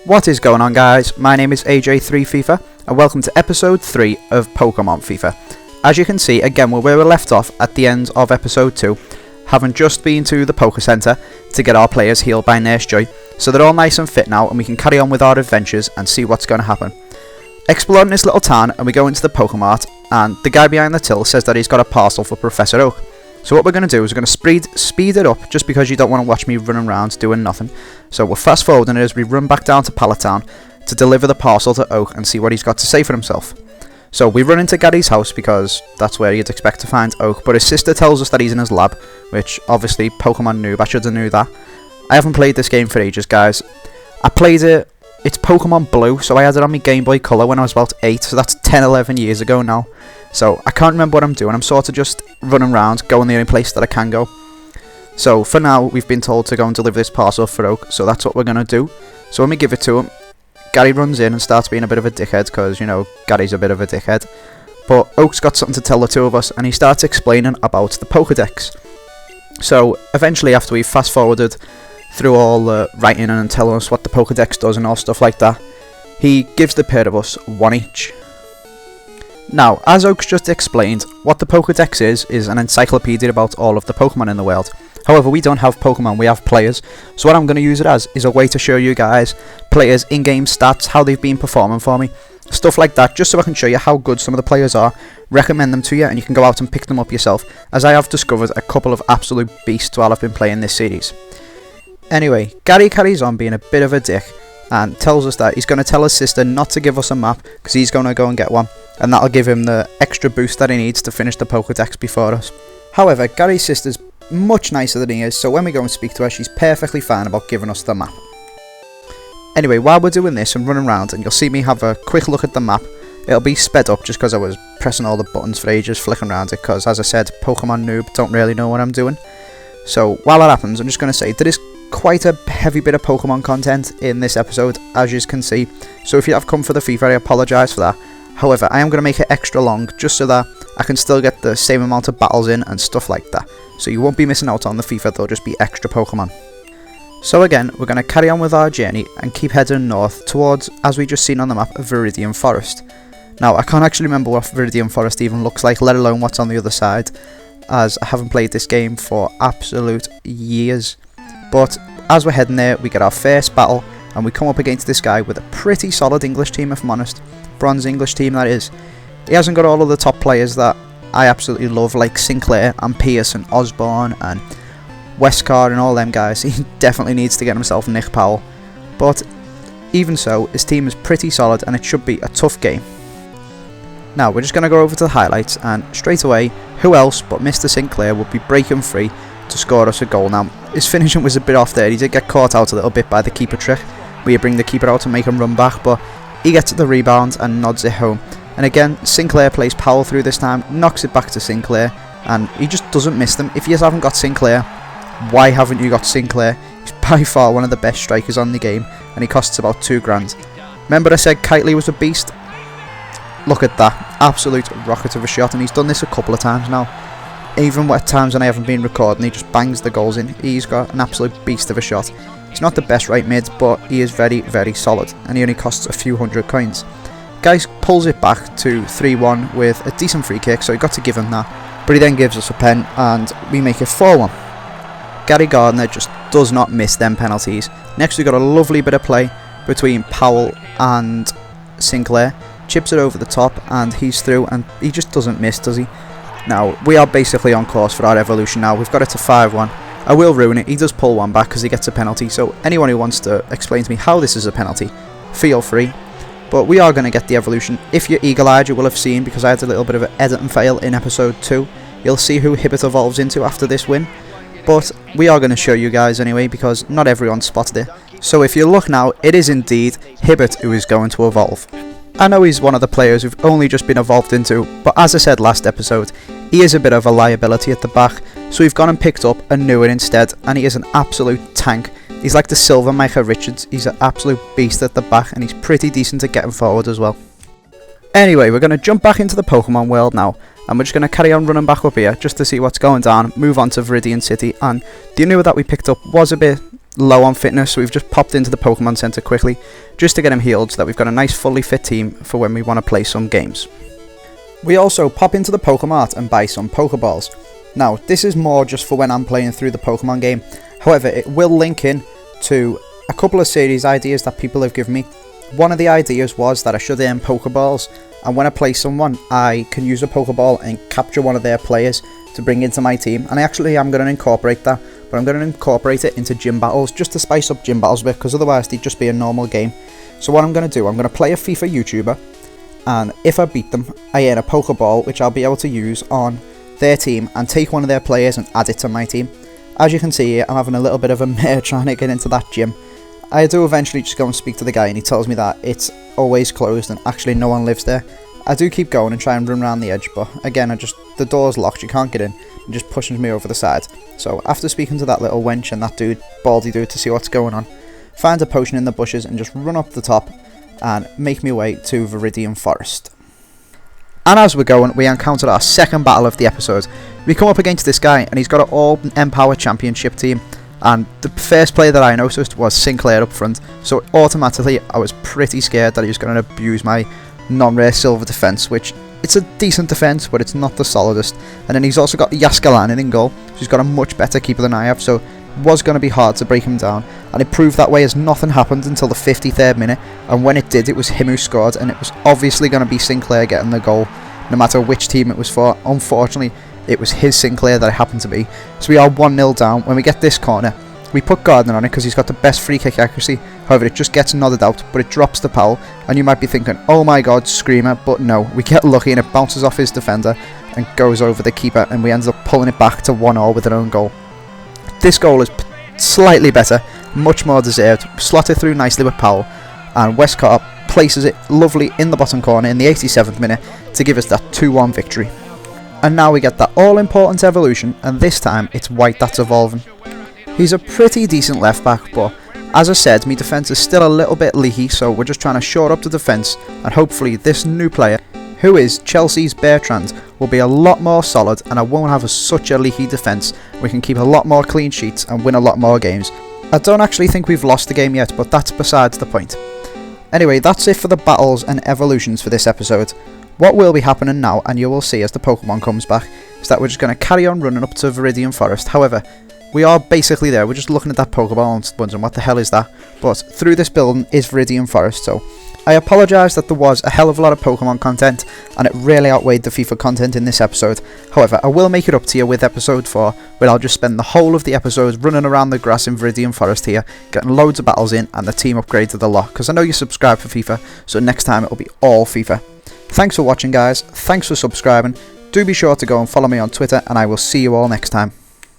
What is going on, guys? My name is AJ3FIFA and welcome to episode 3 of Pokemon FIFA. As you can see, again we're where we left off at the end of episode 2, having just been to the Poké Center to get our players healed by Nurse Joy, so they're all nice and fit now and we can carry on with our adventures and see what's going to happen. Exploring this little town, and we go into the Pokemart, and the guy behind the till says that he's got a parcel for Professor Oak. So what we're going to do is we're going to speed it up, just because you don't want to watch me running around doing nothing. So we'll fast forwarding it as we run back down to Pallet Town to deliver the parcel to Oak and see what he's got to say for himself. So we run into Gary's house because that's where you'd expect to find Oak, but his sister tells us that he's in his lab, which obviously Pokemon noob, I should have knew that. I haven't played this game for ages, guys. I played it, it's Pokemon Blue, so I had it on my Game Boy Color when I was about 8, so that's 10-11 years ago now. So I can't remember what I'm doing, I'm sort of just running around, going the only place that I can go. So for now, we've been told to go and deliver this parcel for Oak, so that's what we're going to do. So when we give it to him, Gary runs in and starts being a bit of a dickhead, because, you know, Gary's a bit of a dickhead. But Oak's got something to tell the two of us, and he starts explaining about the Pokedex. So eventually, after we've fast forwarded through all the writing and telling us what the Pokedex does and all stuff like that, he gives the pair of us one each. Now, as Oak's just explained, what the Pokedex is an encyclopedia about all of the Pokemon in the world. However, we don't have Pokemon, we have players, so what I'm going to use it as is a way to show you guys players' in-game stats, how they've been performing for me, stuff like that, just so I can show you how good some of the players are, recommend them to you, and you can go out and pick them up yourself, as I have discovered a couple of absolute beasts while I've been playing this series. Anyway, Gary carries on being a bit of a dick, and tells us that he's going to tell his sister not to give us a map, because he's going to go and get one, and that'll give him the extra boost that he needs to finish the Pokedex before us. However, Gary's sister's much nicer than he is, so when we go and speak to her, she's perfectly fine about giving us the map. Anyway, while we're doing this and running around, and you'll see me have a quick look at the map, it'll be sped up just because I was pressing all the buttons for ages, flicking around it, because as I said, Pokemon noob, don't really know what I'm doing. So while that happens, I'm just going to say, there is quite a heavy bit of Pokemon content in this episode, as you can see, so if you have come for the FIFA, I apologise for that. However, I am going to make it extra long, just so that I can still get the same amount of battles in and stuff like that. So you won't be missing out on the FIFA, there'll just be extra Pokemon. So again, we're going to carry on with our journey and keep heading north towards, as we just seen on the map, Viridian Forest. Now, I can't actually remember what Viridian Forest even looks like, let alone what's on the other side, as I haven't played this game for absolute years. But as we're heading there, we get our first battle, and we come up against this guy with a pretty solid English team, if I'm honest. Bronze English team, that is. He hasn't got all of the top players that I absolutely love, like Sinclair and Pierce and Osborne and Westcard and all them guys. He definitely needs to get himself Nick Powell. But even so, his team is pretty solid and it should be a tough game. Now, we're just going to go over to the highlights, and straight away, who else but Mr. Sinclair would be breaking free to score us a goal. Now, his finishing was a bit off there. He did get caught out a little bit by the keeper trick, where you bring the keeper out and make him run back, but he gets the rebound and nods it home. And again, Sinclair plays Powell through this time, knocks it back to Sinclair, and he just doesn't miss them. If you haven't got Sinclair, why haven't you got Sinclair? He's by far one of the best strikers on the game, and he costs about $2,000. Remember I said Kitely was a beast? Look at that, absolute rocket of a shot, and he's done this a couple of times now. Even at times when I haven't been recording, he just bangs the goals in. He's got an absolute beast of a shot. He's not the best right mid, but he is very, very solid, and he only costs a few hundred coins. Guy pulls it back to 3-1 with a decent free kick, so he got to give him that, but he then gives us a pen, and we make it 4-1. Gary Gardner just does not miss them penalties. Next we got a lovely bit of play between Powell and Sinclair, chips it over the top, and he's through, and he just doesn't miss, does he? Now, we are basically on course for our evolution now. We've got it to 5-1. I will ruin it. He does pull one back because he gets a penalty. So anyone who wants to explain to me how this is a penalty, feel free. But we are going to get the evolution. If you're eagle-eyed, you will have seen, because I had a little bit of an edit and fail in episode 2. You'll see who Hibbert evolves into after this win. But we are going to show you guys anyway, because not everyone spotted it. So if you look now, it is indeed Hibbert who is going to evolve. I know he's one of the players who've only just been evolved into, but as I said last episode, he is a bit of a liability at the back, so we've gone and picked up a new one instead, and he is an absolute tank. He's like the silver Micah Richards. He's an absolute beast at the back, and he's pretty decent at getting forward as well. Anyway, we're going to jump back into the Pokemon world now, and we're just going to carry on running back up here just to see what's going down, move on to Viridian City, and the Unua that we picked up was a bit low on fitness, so we've just popped into the Pokemon Center quickly just to get him healed so that we've got a nice fully fit team for when we want to play some games. We also pop into the Pokemart and buy some Pokeballs. Now, this is more just for when I'm playing through the Pokemon game. However, it will link in to a couple of series ideas that people have given me. One of the ideas was that I should earn Pokeballs, and when I play someone, I can use a Pokeball and capture one of their players to bring into my team. And I actually am going to incorporate that, but I'm going to incorporate it into gym battles just to spice up gym battles a bit, because otherwise they'd just be a normal game. So what I'm going to do, I'm going to play a FIFA YouTuber, and if I beat them, I earn a Pokeball which I'll be able to use on their team and take one of their players and add it to my team. As you can see here, I'm having a little bit of a mare trying to get into that gym. I do eventually just go and speak to the guy, and he tells me that it's always closed and actually no one lives there. I do keep going and try and run around the edge, but again, the door's locked, you can't get in, and just pushes me over the side. So after speaking to that little wench and that dude, baldy dude, to see what's going on, find a potion in the bushes and just run up the top and make my way to Viridian Forest. And as we're going, we encounter our second battle of the episode. We come up against this guy, and he's got an all Empower Championship team, and the first player that I noticed was Sinclair up front, so automatically I was pretty scared that he was going to abuse my non-rare silver defense, which it's a decent defense, but it's not the solidest. And then he's also got Yaskalanin in goal, so he's got a much better keeper than I have, so it was going to be hard to break him down, and it proved that way as nothing happened until the 53rd minute, and when it did, it was him who scored, and it was obviously going to be Sinclair getting the goal, no matter which team it was for. Unfortunately, it was his Sinclair that it happened to be, so we are 1-0 down. When we get this corner, we put Gardner on it because he's got the best free kick accuracy. However, it just gets nodded out, but it drops the Powell, and you might be thinking, oh my god, Screamer, but no, we get lucky and it bounces off his defender and goes over the keeper, and we end up pulling it back to 1-0 with our own goal. This goal is slightly better, much more deserved, slotted through nicely with Powell, and Westcott places it lovely in the bottom corner in the 87th minute to give us that 2-1 victory. And now we get that all-important evolution, and this time it's White that's evolving. He's a pretty decent left back, but as I said, my defence is still a little bit leaky, so we're just trying to shore up the defence, and hopefully this new player, who is Chelsea's Bertrand, will be a lot more solid, and I won't have such a leaky defence. We can keep a lot more clean sheets and win a lot more games. I don't actually think we've lost the game yet, but that's besides the point. Anyway, that's it for the battles and evolutions for this episode. What will be happening now, and you will see as the Pokemon comes back, is that we're just going to carry on running up to Viridian Forest. However, we are basically there. We're just looking at that Pokeball and wondering what the hell is that. But through this building is Viridian Forest, so I apologise that there was a hell of a lot of Pokemon content, and it really outweighed the FIFA content in this episode. However, I will make it up to you with episode 4, where I'll just spend the whole of the episode running around the grass in Viridian Forest here, getting loads of battles in, and the team upgrades a lot, because I know you subscribe for FIFA, so next time it'll be all FIFA. Thanks for watching, guys. Thanks for subscribing. Do be sure to go and follow me on Twitter, and I will see you all next time.